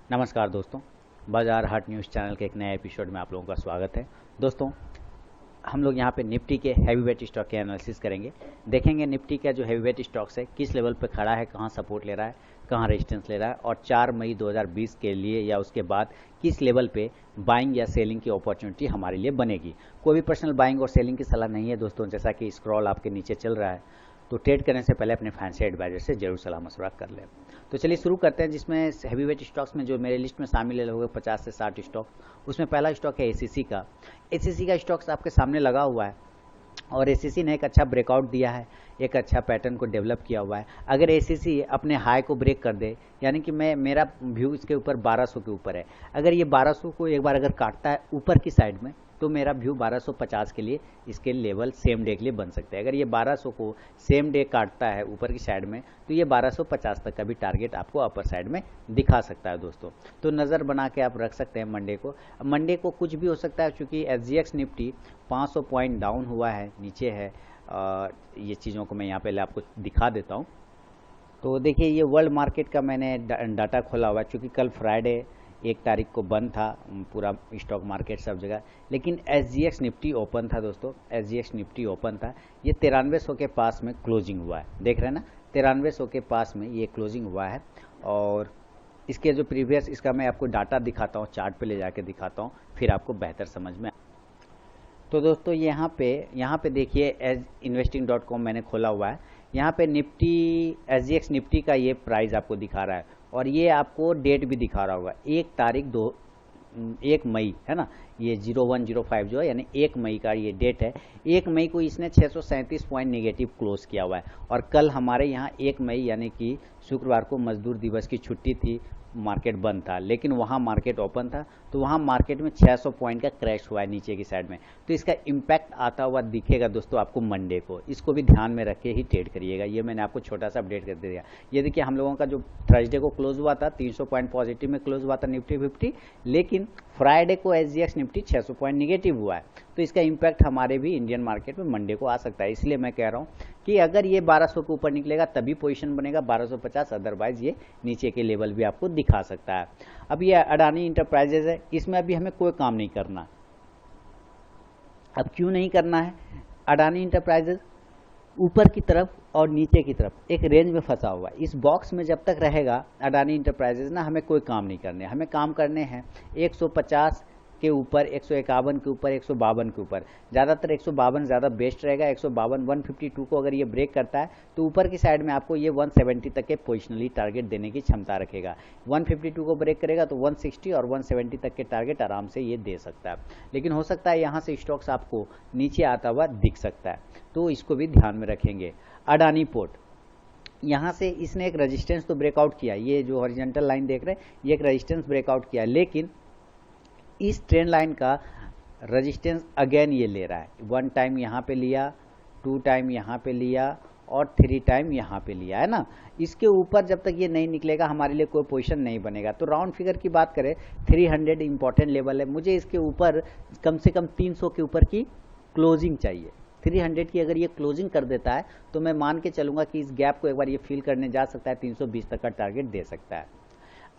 नमस्कार दोस्तों, बाजार हाट न्यूज़ चैनल के एक नए एपिसोड में आप लोगों का स्वागत है। दोस्तों, हम लोग यहाँ पे निफ्टी के हैवीवेट स्टॉक के एनालिसिस करेंगे। देखेंगे निफ्टी का जो हैवीवेट स्टॉक्स है किस लेवल पे खड़ा है, कहाँ सपोर्ट ले रहा है, कहाँ रेजिस्टेंस ले रहा है और 4 मई 2020 के लिए या उसके बाद किस लेवल पे बाइंग या सेलिंग की अपॉर्चुनिटी हमारे लिए बनेगी। कोई भी पर्सनल बाइंग और सेलिंग की सलाह नहीं है दोस्तों। जैसा कि स्क्रॉल आपके नीचे चल रहा है, तो ट्रेड करने से पहले अपने फैंसी एडवाइजर से जरूर सलाह मशवरा कर लें। तो चलिए शुरू करते हैं। जिसमें हैवीवेट स्टॉक्स में जो मेरे लिस्ट में शामिल है लगभग 50 से 60 स्टॉक, उसमें पहला स्टॉक है एसीसी का। एसीसी का स्टॉक्स आपके सामने लगा हुआ है और एसीसी ने एक अच्छा ब्रेकआउट दिया है, एक अच्छा पैटर्न को डेवलप किया हुआ है। अगर एसीसी अपने हाई को ब्रेक कर दे, यानी कि मेरा व्यू इसके ऊपर 1200 के ऊपर है, अगर ये 1200 को एक बार अगर काटता है ऊपर की साइड में, तो मेरा व्यू 1250 के लिए इसके लेवल सेम डे के लिए बन सकते हैं। अगर ये 1200 को सेम डे काटता है ऊपर की साइड में, तो ये 1250 तक का भी टारगेट आपको अपर साइड में दिखा सकता है दोस्तों। तो नज़र बना के आप रख सकते हैं मंडे को। मंडे को कुछ भी हो सकता है, क्योंकि एसजीएक्स निफ्टी 500 पॉइंट डाउन हुआ है, नीचे है। ये चीज़ों को मैं यहाँ पहले आपको दिखा देता हूँ। तो देखिए, ये वर्ल्ड मार्केट का मैंने डाटा खोला हुआ है, क्योंकि कल फ्राइडे 1 तारीख को बंद था पूरा स्टॉक मार्केट सब जगह, लेकिन एसजीएक्स निफ्टी ओपन था दोस्तों। एसजीएक्स निफ्टी ओपन था, ये 9300 के पास में क्लोजिंग हुआ है। देख रहे हैं ना, 9300 के पास में ये क्लोजिंग हुआ है। और इसके जो प्रीवियस, इसका मैं आपको डाटा दिखाता हूँ, चार्ट पे ले जाके दिखाता हूँ, फिर आपको बेहतर समझ में। तो दोस्तों यहाँ पे देखिए, एज investing.com मैंने खोला हुआ है। यहाँ पे निफ्टी, एसजीएक्स निफ्टी का ये प्राइस आपको दिखा रहा है और ये आपको डेट भी दिखा रहा होगा, 1 मई है ना। ये 0105 जो है, यानी 1 मई का ये डेट है। 1 मई को इसने 637 पॉइंट नेगेटिव क्लोज किया हुआ है। और कल हमारे यहाँ 1 मई यानी कि शुक्रवार को मजदूर दिवस की छुट्टी थी, मार्केट बंद था, लेकिन वहाँ मार्केट ओपन था। तो वहाँ मार्केट में 600 पॉइंट का क्रैश हुआ है नीचे की साइड में। तो इसका इम्पैक्ट आता हुआ दिखेगा दोस्तों आपको मंडे को। इसको भी ध्यान में रख के ही ट्रेड करिएगा। ये मैंने आपको छोटा सा अपडेट कर दिया। ये देखिए, हम लोगों का जो थर्सडे को क्लोज हुआ था 300 पॉइंट पॉजिटिव में क्लोज हुआ था निफ्टी 50, लेकिन फ्राइडे को एसजीएक्स निफ्टी 600 पॉइंट निगेटिव हुआ है। तो इसका इम्पैक्ट हमारे भी इंडियन मार्केट में मंडे को आ सकता है। इसलिए मैं कह रहा हूँ कि अगर ये 1200 के ऊपर निकलेगा तभी पोजीशन बनेगा, 1250, अदरवाइज ये नीचे के लेवल भी आपको दिखा सकता है। अब ये अडानी इंटरप्राइजेज है, इसमें अभी हमें कोई काम नहीं करना। अब क्यों नहीं करना है? अडानी इंटरप्राइजेज ऊपर की तरफ और नीचे की तरफ एक रेंज में फंसा हुआ है। इस बॉक्स में जब तक रहेगा अडानी इंटरप्राइजेज ना, हमें कोई काम नहीं करने। हमें काम करने हैं 150 के ऊपर, 151 के ऊपर, 152 के ऊपर। ज़्यादातर 152 ज़्यादा बेस्ट रहेगा। 152 152 को अगर ये ब्रेक करता है तो ऊपर की साइड में आपको ये 170 तक के पोजिशनली टारगेट देने की क्षमता रखेगा। 152 को ब्रेक करेगा तो 160 और 170 तक के टारगेट आराम से ये दे सकता है। लेकिन हो सकता है यहाँ से स्टॉक्स आपको नीचे आता हुआ दिख सकता है, तो इसको भी ध्यान में रखेंगे। अडानी पोर्ट, यहाँ से इसने एक रेजिस्टेंस तो ब्रेकआउट किया। ये जो हॉरिजॉन्टल लाइन देख रहे हैं, ये एक रेजिस्टेंस ब्रेकआउट किया, लेकिन इस ट्रेंड लाइन का रेजिस्टेंस अगेन ये ले रहा है। 1 टाइम यहाँ पे लिया, 2 टाइम यहाँ पे लिया और 3 टाइम यहाँ पे लिया, है ना। इसके ऊपर जब तक ये नहीं निकलेगा हमारे लिए कोई पोजीशन नहीं बनेगा। तो राउंड फिगर की बात करें, 300 इंपॉर्टेंट लेवल है। मुझे इसके ऊपर कम से कम 300 के ऊपर की क्लोजिंग चाहिए। 300 की अगर ये क्लोजिंग कर देता है तो मैं मान के चलूंगा कि इस गैप को एक बार ये फिल करने जा सकता है, 320 तक का टारगेट दे सकता है।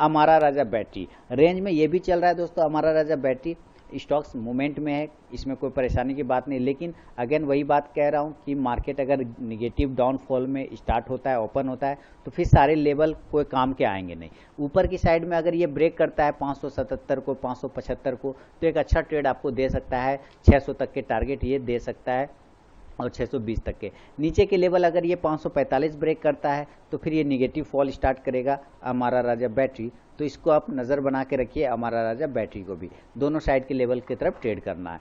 अमारा राजा बैटरी रेंज में ये भी चल रहा है दोस्तों। Amara Raja battery stocks movement में है, इसमें कोई परेशानी की बात नहीं। लेकिन अगेन वही बात कह रहा हूँ कि मार्केट अगर निगेटिव डाउनफॉल में स्टार्ट होता है, ओपन होता है, तो फिर सारे लेवल कोई काम के आएंगे नहीं। ऊपर की साइड में अगर ये ब्रेक करता है 577 को, 575 को, तो एक अच्छा ट्रेड आपको दे सकता है। 600 तक के टारगेट ये दे सकता है और 620 तक के। नीचे के लेवल अगर ये 545 ब्रेक करता है तो फिर ये निगेटिव फॉल स्टार्ट करेगा अमारा राजा बैटरी। तो इसको आप नज़र बना के रखिए, अमारा राजा बैटरी को भी दोनों साइड के लेवल की तरफ ट्रेड करना है।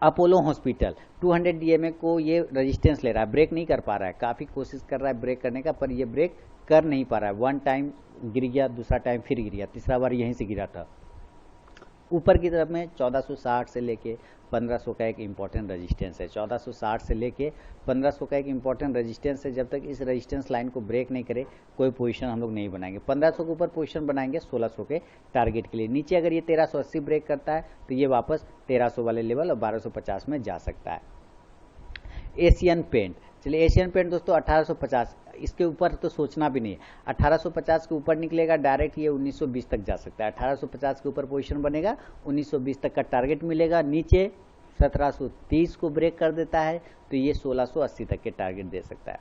अपोलो हॉस्पिटल 200 डीएमए को ये रेजिस्टेंस ले रहा है, ब्रेक नहीं कर पा रहा है। काफ़ी कोशिश कर रहा है ब्रेक करने का, पर ये ब्रेक कर नहीं पा रहा है। 1 टाइम गिर गया, दूसरा टाइम फिर गिर गया, तीसरा बार यहीं से गिरा था। ऊपर की तरफ में 1460 से लेके 1500 का एक इम्पॉर्टेंट रेजिस्टेंस है। 1460 से लेके 1500 का एक इम्पॉर्टेंट रेजिस्टेंस है। जब तक इस रेजिस्टेंस लाइन को ब्रेक नहीं करे कोई पोजीशन हम लोग नहीं बनाएंगे। 1500 के ऊपर पोजीशन बनाएंगे 1600 के टारगेट के लिए। नीचे अगर ये 1380 ब्रेक करता है तो ये वापस 1300 वाले लेवल और 1250 में जा सकता है। एशियन पेंट चलिए एशियन पेंट दोस्तों 1850, इसके ऊपर तो सोचना भी नहीं है। 1850 के ऊपर निकलेगा डायरेक्ट ये 1920 तक जा सकता है। 1850 के ऊपर पोजीशन बनेगा, 1920 तक का टारगेट मिलेगा। नीचे 1730 को ब्रेक कर देता है तो ये 1680 तक के टारगेट दे सकता है।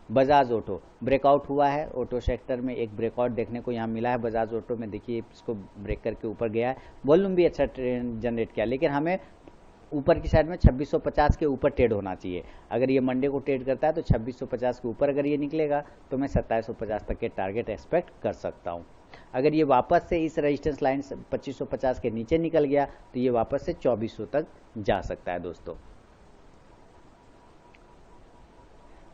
बजाज ऑटो ब्रेकआउट हुआ है, ऑटो सेक्टर में एक ब्रेकआउट देखने को यहाँ मिला है। बजाज ऑटो में देखिए इसको ब्रेक करके ऊपर गया है, वॉल्यूम भी अच्छा ट्रेंड जनरेट किया, लेकिन हमें ऊपर की साइड में 2650 के ऊपर ट्रेड होना चाहिए। अगर ये मंडे को ट्रेड करता है तो 2650 के ऊपर अगर ये निकलेगा तो मैं 2750 तक के टारगेट एक्सपेक्ट कर सकता हूँ। अगर ये वापस से इस रेजिस्टेंस लाइन 2550 के नीचे निकल गया तो ये वापस से 2400 तक जा सकता है दोस्तों।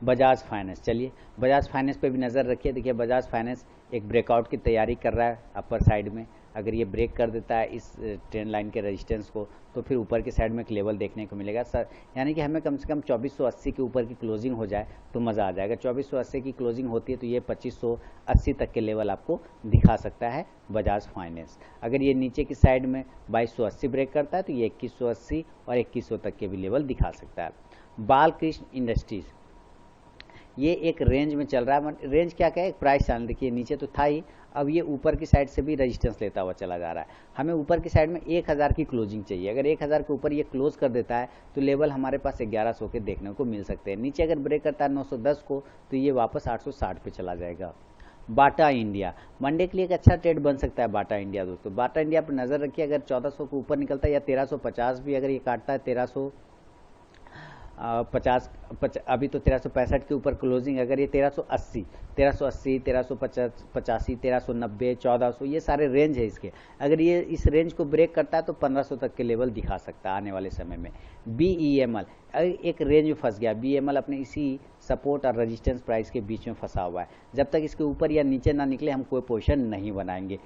बजाज फाइनेंस, चलिए बजाज फाइनेंस पे भी नज़र रखिए। देखिए बजाज फाइनेंस एक ब्रेकआउट की तैयारी कर रहा है अपर साइड में। अगर ये ब्रेक कर देता है इस ट्रेंड लाइन के रेजिस्टेंस को तो फिर ऊपर की साइड में एक लेवल देखने को मिलेगा सर, यानी कि हमें कम से कम 2480 के ऊपर की क्लोजिंग हो जाए तो मज़ा आ जाएगा। 2480 की क्लोजिंग होती है तो ये 2580 तक के लेवल आपको दिखा सकता है बजाज फाइनेंस। अगर ये नीचे की साइड में 2280 ब्रेक करता है तो ये 2180 और 2100 तक के भी लेवल दिखा सकता है। बालकृष्ण इंडस्ट्रीज ये एक रेंज में चल रहा है। रेंज क्या है, एक प्राइस चैनल, देखिए नीचे तो था ही, अब ये ऊपर की साइड से भी रेजिस्टेंस लेता हुआ चला जा रहा है। हमें ऊपर की साइड में 1000 की क्लोजिंग चाहिए। अगर 1000 के ऊपर ये क्लोज कर देता है तो लेवल हमारे पास 1100 के देखने को मिल सकते हैं। नीचे अगर ब्रेक करता है 910 को तो ये वापस 860 पे चला जाएगा। बाटा इंडिया मंडे के लिए एक अच्छा ट्रेड बन सकता है। बाटा इंडिया दोस्तों, बाटा इंडिया पर नजर रखिए, अगर 1400 के ऊपर निकलता है या 1350 भी अगर ये काटता है, 1350 अभी तो 1365 के ऊपर क्लोजिंग, अगर ये 1380, 1385, 1390, 1400 ये सारे रेंज है इसके, अगर ये इस रेंज को ब्रेक करता है तो 1500 तक के लेवल दिखा सकता है आने वाले समय में। BEML एक रेंज में फंस गया, BEML अपने इसी सपोर्ट और रेजिस्टेंस प्राइस के बीच में फंसा हुआ है। जब तक इसके ऊपर या नीचे ना निकले हम कोई पोजीशन नहीं बनाएंगे।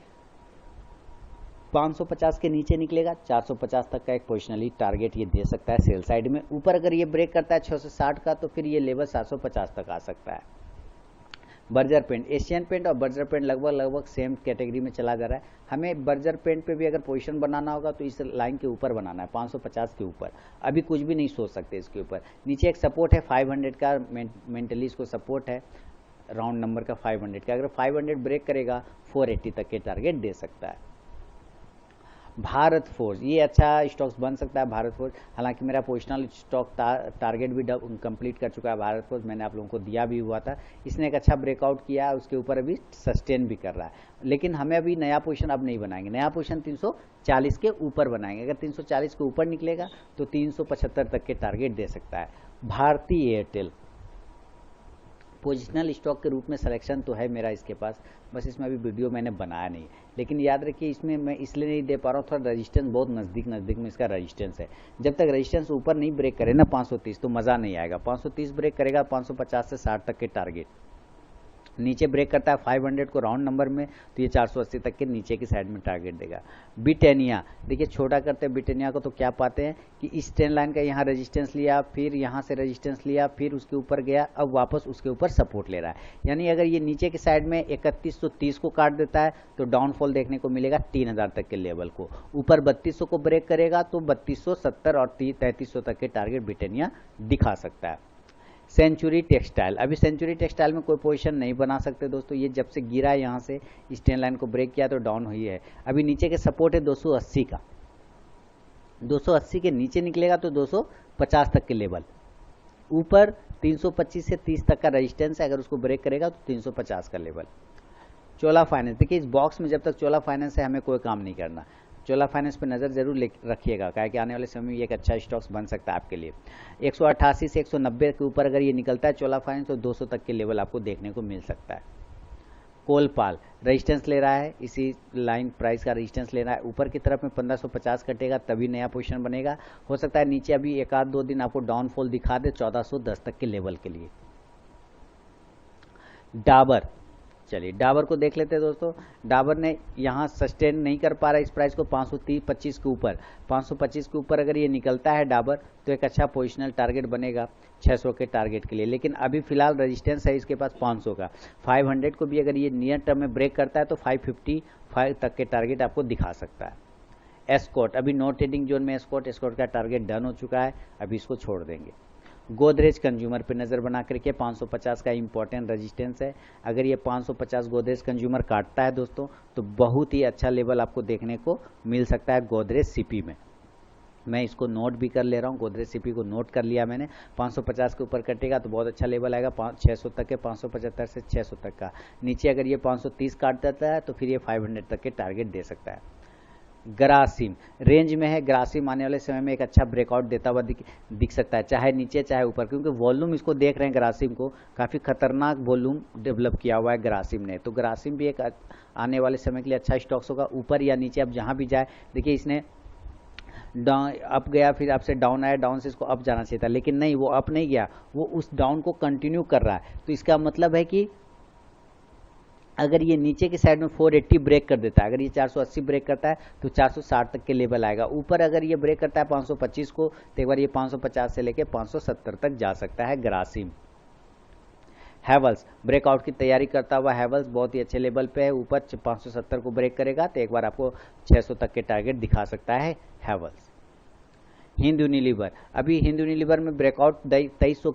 550 के नीचे निकलेगा, 450 तक का एक पोजिशनली टारगेट ये दे सकता है सेल साइड में। ऊपर अगर ये ब्रेक करता है 660 का तो फिर ये लेवल 750 तक आ सकता है। बर्जर पेंट, एशियन पेंट और बर्जर पेंट लगभग सेम कैटेगरी में चला जा रहा है। हमें बर्जर पेंट पे भी अगर पोजीशन बनाना होगा तो इस लाइन के ऊपर बनाना है, 550 के ऊपर। अभी कुछ भी नहीं सोच सकते इसके ऊपर। नीचे एक सपोर्ट है 500 का, मेंटली इसको सपोर्ट है राउंड नंबर का 500 का। अगर 500 ब्रेक करेगा 480 तक के टारगेट दे सकता है। भारत फोर्ज, ये अच्छा स्टॉक्स बन सकता है भारत फोर्ज। हालांकि मेरा पोजिशनल स्टॉक टारगेट भी कंप्लीट कर चुका है भारत फोर्ज, मैंने आप लोगों को दिया भी हुआ था। इसने एक अच्छा ब्रेकआउट किया है, उसके ऊपर अभी सस्टेन भी कर रहा है। लेकिन हमें अभी नया पोजीशन अब नहीं बनाएंगे, नया पोजीशन 340 के ऊपर बनाएंगे। अगर 340 के ऊपर निकलेगा तो 375 तक के टारगेट दे सकता है। भारतीय एयरटेल पोजिशनल स्टॉक के रूप में सिलेक्शन तो है मेरा इसके पास, बस इसमें अभी वीडियो मैंने बनाया नहीं। लेकिन याद रखिए इसमें मैं इसलिए नहीं दे पा रहा हूँ, थोड़ा रेजिस्टेंस बहुत नज़दीक में इसका रेजिस्टेंस है। जब तक रेजिस्टेंस ऊपर नहीं ब्रेक करे ना 530 तो मज़ा नहीं आएगा। 530 ब्रेक करेगा 550 से 60 तक के टारगेट। नीचे ब्रेक करता है 500 को राउंड नंबर में तो ये 480 तक के नीचे की साइड में टारगेट देगा। ब्रिटानिया देखिए छोटा करते हैं ब्रिटानिया को तो क्या पाते हैं कि इस ट्रेंड लाइन का यहाँ रेजिस्टेंस लिया, फिर यहाँ से रेजिस्टेंस लिया, फिर उसके ऊपर गया, अब वापस उसके ऊपर सपोर्ट ले रहा है। यानी अगर ये नीचे की साइड में 3130 को काट देता है तो डाउनफॉल देखने को मिलेगा 3000 तक के लेवल को। ऊपर 3200 को ब्रेक करेगा तो 3270 और 3300 तक के टारगेट ब्रिटानिया दिखा सकता है। सेंचुरी टेक्सटाइल, अभी सेंचुरी टेक्सटाइल में कोई पोजीशन नहीं बना सकते दोस्तों। ये जब से गिरा है यहाँ से इस ट्रेंड लाइन को ब्रेक किया तो डाउन हुई है। अभी नीचे के सपोर्ट है 280 का, 280 के नीचे निकलेगा तो 250 तक के लेवल। ऊपर 325 से 30 तक का रेजिस्टेंस है, अगर उसको ब्रेक करेगा तो 350 का लेवल। चोला फाइनेंस, देखिए इस बॉक्स में जब तक चोला फाइनेंस है हमें कोई काम नहीं करना। चोला फाइनेंस पे नज़र जरूर रखिएगा, क्या कि आने वाले समय में ये एक अच्छा स्टॉक्स बन सकता है आपके लिए। 188 से 190 के ऊपर अगर ये निकलता है चोला फाइनेंस तो 200 तक के लेवल आपको देखने को मिल सकता है। कोलपाल रेजिस्टेंस ले रहा है, इसी लाइन प्राइस का रेजिस्टेंस ले रहा है। ऊपर की तरफ में 1550 कटेगा तभी नया पोजीशन बनेगा। हो सकता है नीचे अभी एक आध दो दिन आपको डाउनफॉल दिखा दे 1410 तक के लेवल के लिए। डाबर, चलिए डाबर को देख लेते हैं दोस्तों। डाबर ने यहाँ सस्टेन नहीं कर पा रहा इस प्राइस को 525 के ऊपर। 525 के ऊपर अगर ये निकलता है डाबर तो एक अच्छा पोजिशनल टारगेट बनेगा 600 के टारगेट के लिए। लेकिन अभी फिलहाल रेजिस्टेंस है इसके पास 500 का। 500 को भी अगर ये नियर टर्म में ब्रेक करता है तो 555 तक के टारगेट आपको दिखा सकता है। एस्कॉर्ट, अभी नो ट्रेडिंग जोन में एस्कॉर्ट का टारगेट डन हो चुका है, अभी इसको छोड़ देंगे। गोदरेज कंज्यूमर पे नज़र बना करके 550 का इंपॉर्टेंट रेजिस्टेंस है। अगर ये 550 गोदरेज कंज्यूमर काटता है दोस्तों तो बहुत ही अच्छा लेवल आपको देखने को मिल सकता है गोदरेज सीपी में। मैं इसको नोट भी कर ले रहा हूँ, गोदरेज सीपी को नोट कर लिया मैंने। 550 के ऊपर कटेगा तो बहुत अच्छा लेवल आएगा 600 तक के, 575 से 600 तक का। नीचे अगर ये 530 काट देता है तो फिर ये 500 तक के टारगेट दे सकता है। ग्रासिम रेंज में है, ग्रासिम आने वाले समय में एक अच्छा ब्रेकआउट देता हुआ दिख सकता है, चाहे नीचे चाहे ऊपर, क्योंकि वॉल्यूम इसको देख रहे हैं ग्रासिम को, काफ़ी खतरनाक वॉल्यूम डेवलप किया हुआ है ग्रासिम ने। तो ग्रासिम भी एक आने वाले समय के लिए अच्छा स्टॉक्स होगा। ऊपर या नीचे अब जहाँ भी जाए, देखिए इसने डाउन अप गया, फिर आपसे डाउन आया, डाउन से इसको अप जाना चाहिए था, लेकिन नहीं, वो अप नहीं गया, वो उस डाउन को कंटिन्यू कर रहा है। तो इसका मतलब है कि अगर ये नीचे की साइड में 480 ब्रेक कर देता है, अगर ये 480 ब्रेक करता है तो 460 तक के लेवल आएगा। ऊपर अगर ये ब्रेक करता है 525 को तो एक बार ये 550 से लेके 570 तक जा सकता है ग्रासिम। हैवल्स ब्रेकआउट की तैयारी करता हुआ हैवल्स बहुत ही अच्छे लेवल पे है, ऊपर 570 को ब्रेक करेगा तो एक बार आपको 600 तक के टारगेट दिखा सकता है हैवल्स। हिंद यूनिलीवर, अभी हिंद यूनिलीवर में ब्रेकआउट 2300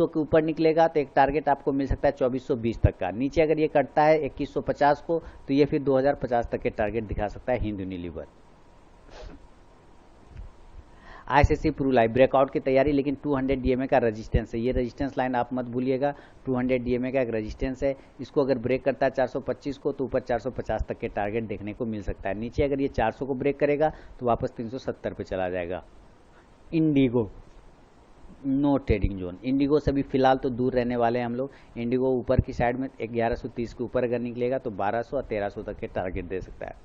के ऊपर निकलेगा तो एक टारगेट आपको मिल सकता है 2420 तक का। नीचे अगर ये कटता है 2150 को तो ये फिर 2050 तक के टारगेट दिखा सकता है Hind Unilever. ICC pru life breakout की तैयारी, लेकिन 200 डीएमए का रेजिस्टेंस है, ये रेजिस्टेंस लाइन आप मत भूलिएगा। 200 डीएमए का एक रेजिस्टेंस है, इसको अगर ब्रेक करता है 425 को तो ऊपर 450 तक के टारगेट देखने को मिल सकता है। नीचे अगर ये 400 को ब्रेक करेगा तो वापस 370 पे चला जाएगा। IndiGo no trading zone, IndiGo से भी फिलहाल तो दूर रहने वाले हैं हम लोग। इंडिगो ऊपर की साइड में 1130 के ऊपर अगर निकलेगा तो 1200 और 1300 तक के टारगेट दे सकता है।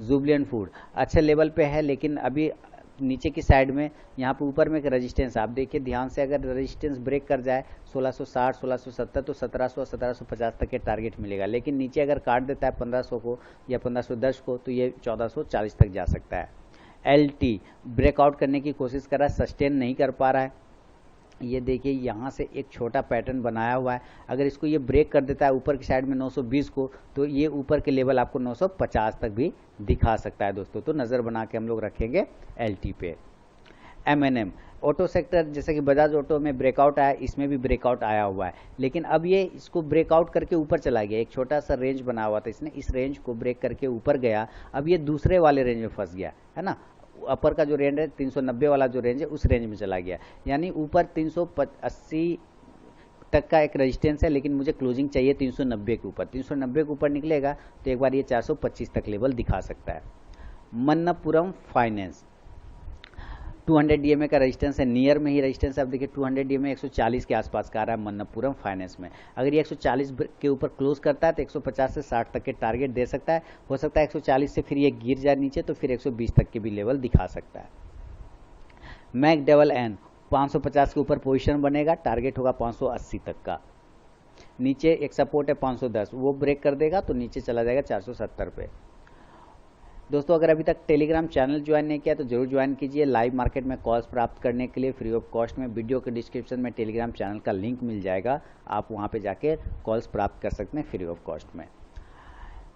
जुबलियंट फूड अच्छे लेवल पे है, लेकिन अभी नीचे की साइड में यहाँ पे ऊपर में एक रेजिस्टेंस आप देखिए ध्यान से, अगर रेजिस्टेंस ब्रेक कर जाए 1660 1670 तो 1700 और 1750 तक के टारगेट मिलेगा। लेकिन नीचे अगर काट देता है 1500 को या 1510 को तो ये 1440 तक जा सकता है। एलटी ब्रेकआउट करने की कोशिश कर रहा है, सस्टेन नहीं कर पा रहा है। ये देखिए यहाँ से एक छोटा पैटर्न बनाया हुआ है, अगर इसको ये ब्रेक कर देता है ऊपर की साइड में 920 को तो ये ऊपर के लेवल आपको 950 तक भी दिखा सकता है दोस्तों। तो नज़र बना के हम लोग रखेंगे एलटी पे। एमएनएम ऑटो सेक्टर, जैसे कि बजाज ऑटो में ब्रेकआउट आया, इसमें भी ब्रेकआउट आया हुआ है, लेकिन अब ये इसको ब्रेकआउट करके ऊपर चला गया। एक छोटा सा रेंज बना हुआ था, इसने इस रेंज को ब्रेक करके ऊपर गया, अब ये दूसरे वाले रेंज में फंस गया है ना। अपर का जो रेंज है 390 वाला जो रेंज है उस रेंज में चला गया, यानी ऊपर 380 तक का एक रेजिस्टेंस है, लेकिन मुझे क्लोजिंग चाहिए 390 के ऊपर। 390 के ऊपर निकलेगा तो एक बार ये 425 तक लेवल दिखा सकता है। मन्नपुरम फाइनेंस 200 डीएमए का रेजिस्टेंस है, नियर में ही रेजिस्टेंस है। अब देखिए 200 डीएमए 140 के आसपास का आ रहा है मन्नपुरम फाइनेंस में। अगर ये 140 के ऊपर क्लोज करता है तो 150 से 60 तक के टारगेट दे सकता है। हो सकता है 140 से फिर ये गिर जाए नीचे तो फिर 120 तक के भी लेवल दिखा सकता है। मैक डबल एन 550 के ऊपर पोजीशन बनेगा, टारगेट होगा 580 तक का। नीचे एक सपोर्ट है 510, वो ब्रेक कर देगा तो नीचे चला जाएगा 470 पे। दोस्तों अगर अभी तक टेलीग्राम चैनल ज्वाइन नहीं किया तो जरूर ज्वाइन कीजिए। लाइव मार्केट में कॉल्स प्राप्त करने के लिए फ्री ऑफ कॉस्ट में वीडियो के डिस्क्रिप्शन में टेलीग्राम चैनल का लिंक मिल जाएगा, आप वहां पे जाके कॉल्स प्राप्त कर सकते हैं फ्री ऑफ कॉस्ट में।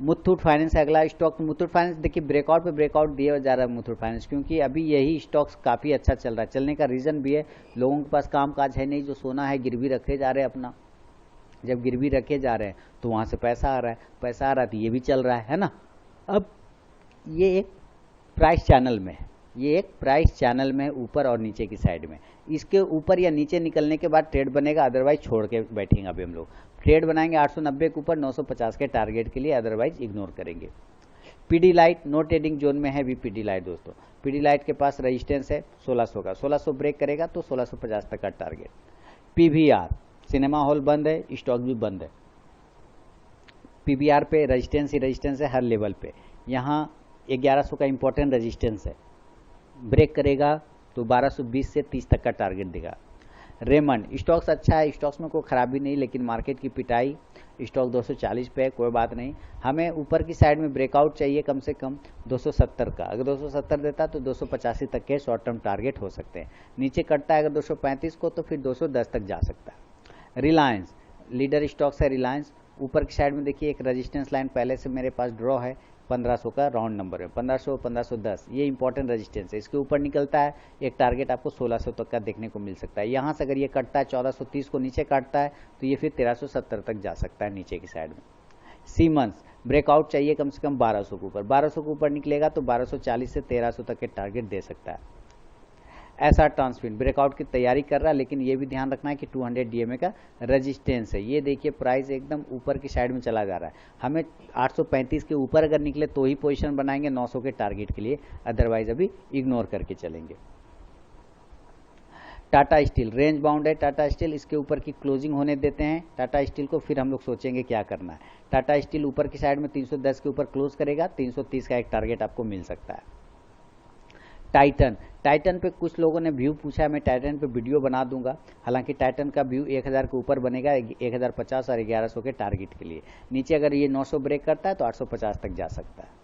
मुथूट फाइनेंस है अगला स्टॉक। मुथूट फाइनेंस देखिए ब्रेकआउट पे ब्रेकआउट दिया जा रहा है मुथूट फाइनेंस, क्योंकि अभी यही स्टॉक्स काफ़ी अच्छा चल रहा है। चलने का रीज़न भी है, लोगों के पास काम काज है नहीं, जो सोना है गिरवी रखे जा रहे हैं अपना। जब गिरवी रखे जा रहे हैं तो वहाँ से पैसा आ रहा है, पैसा आ रहा है तो ये भी चल रहा है ना। अब ये एक प्राइस चैनल में है, ये एक प्राइस चैनल में है ऊपर और नीचे की साइड में। इसके ऊपर या नीचे निकलने के बाद ट्रेड बनेगा, अदरवाइज छोड़ के बैठेंगे। अभी हम लोग ट्रेड बनाएंगे 890 के ऊपर 950 के टारगेट के लिए, अदरवाइज इग्नोर करेंगे। PD light no trading zone में है भी पीडी लाइट दोस्तों। पीडी लाइट के पास रेजिस्टेंस है 1600 का, 1600 ब्रेक करेगा तो 1650 तक का टारगेट। पीवीआर सिनेमा हॉल बंद है, स्टॉक भी बंद है। पीवीआर पे रेजिस्टेंस ही रेजिस्टेंस है हर लेवल पे। यहाँ 1100 का इंपॉर्टेंट रेजिस्टेंस है, ब्रेक करेगा तो 1220 से 30 तक का टारगेट देगा। रेमंड स्टॉक्स अच्छा है, स्टॉक्स में कोई खराबी नहीं, लेकिन मार्केट की पिटाई, स्टॉक 240 पे है, कोई बात नहीं। हमें ऊपर की साइड में ब्रेकआउट चाहिए कम से कम 270 का, अगर 270 देता तो 285 तक के शॉर्ट टर्म टारगेट हो सकते हैं। नीचे कटता है अगर 235 को तो फिर 210 तक जा सकता है। रिलायंस लीडर स्टॉक्स है रिलायंस, ऊपर की साइड में देखिए एक रेजिस्टेंस लाइन पहले से मेरे पास ड्रॉ है 1500 का राउंड नंबर है, 1500 1510 ये इंपॉर्टेंट रेजिस्टेंस है। इसके ऊपर निकलता है एक टारगेट आपको 1600 तक का देखने को मिल सकता है। यहाँ से अगर ये कटता है 1430 को नीचे काटता है तो ये फिर 1370 तक जा सकता है नीचे की साइड में। सीमेंस ब्रेकआउट चाहिए कम से कम 1200 के ऊपर, 1200 के ऊपर निकलेगा तो 1240 से 1300 तक के टारगेट दे सकता है। एसआर ट्रांसफिन ब्रेकआउट की तैयारी कर रहा है, लेकिन ये भी ध्यान रखना है कि 200 डीएमए का रेजिस्टेंस है। ये देखिए प्राइस एकदम ऊपर की साइड में चला जा रहा है, हमें 835 के ऊपर अगर निकले तो ही पोजीशन बनाएंगे 900 के टारगेट के लिए, अदरवाइज अभी इग्नोर करके चलेंगे। टाटा स्टील रेंज बाउंड है, टाटा स्टील इसके ऊपर की क्लोजिंग होने देते हैं टाटा स्टील को, फिर हम लोग सोचेंगे क्या करना है। टाटा स्टील ऊपर की साइड में 310 के ऊपर क्लोज करेगा, 330 का एक टारगेट आपको मिल सकता है। टाइटन पे कुछ लोगों ने व्यू पूछा है, मैं टाइटन पे वीडियो बना दूंगा। हालांकि टाइटन का व्यू 1000 के ऊपर बनेगा 1050 और 1100 के टारगेट के लिए। नीचे अगर ये 900 ब्रेक करता है तो 850 तक जा सकता है।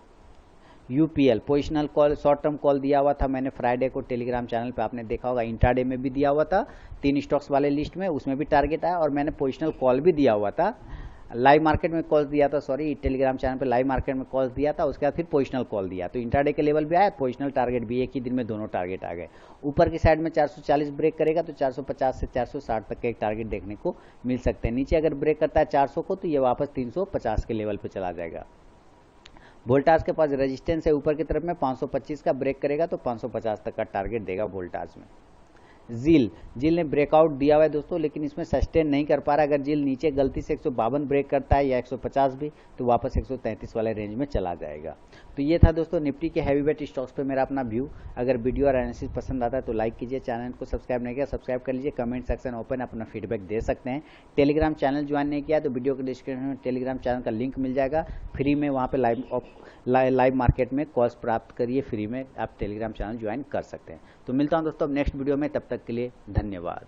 UPL positional call short term call दिया हुआ था मैंने फ्राइडे को टेलीग्राम चैनल पे, आपने देखा होगा। इंट्राडे में भी दिया हुआ था 3 स्टॉक्स वाले लिस्ट में, उसमें भी टारगेट आया और मैंने पोजिशनल कॉल भी दिया हुआ था। लाइव मार्केट में कॉल दिया था, सॉरी टेलीग्राम चैनल पे लाइव मार्केट में कॉल दिया था, उसके बाद फिर पोजिशनल कॉल दिया। तो इंट्राडे के लेवल भी आया, पोजिशनल टारगेट भी, एक ही दिन में दोनों टारगेट आ गए। ऊपर की साइड में 440 ब्रेक करेगा तो 450 से 460 तक के एक टारगेट देखने को मिल सकते हैं। नीचे अगर ब्रेक करता है 400 को तो ये वापस 350 के लेवल पे चला जाएगा। वोल्टास के पास रेजिस्टेंस है ऊपर की तरफ में, 525 का ब्रेक करेगा तो 550 तक का टारगेट देगा वोल्टास में। जील ने ब्रेकआउट दिया हुआ है दोस्तों, लेकिन इसमें सस्टेन नहीं कर पा रहा। अगर जील नीचे गलती से 152 ब्रेक करता है या 150 भी तो वापस 133 वाले रेंज में चला जाएगा। तो ये था दोस्तों निफ्टी के हैवीवेट स्टॉक्स पे मेरा अपना व्यू। अगर वीडियो और एनालिसिस पसंद आता है तो लाइक कीजिए, चैनल को सब्सक्राइब नहीं किया सब्सक्राइब कर लीजिए, कमेंट सेक्शन ओपन, अपना फीडबैक दे सकते हैं। टेलीग्राम चैनल ज्वाइन नहीं किया तो वीडियो के डिस्क्रिप्शन में टेलीग्राम चैनल का लिंक मिल जाएगा फ्री में, वहाँ पे लाइव मार्केट में कॉल्स प्राप्त करिए फ्री में, आप टेलीग्राम चैनल ज्वाइन कर सकते हैं। तो मिलता हूं दोस्तों अब नेक्स्ट वीडियो में, तब तक के लिए धन्यवाद।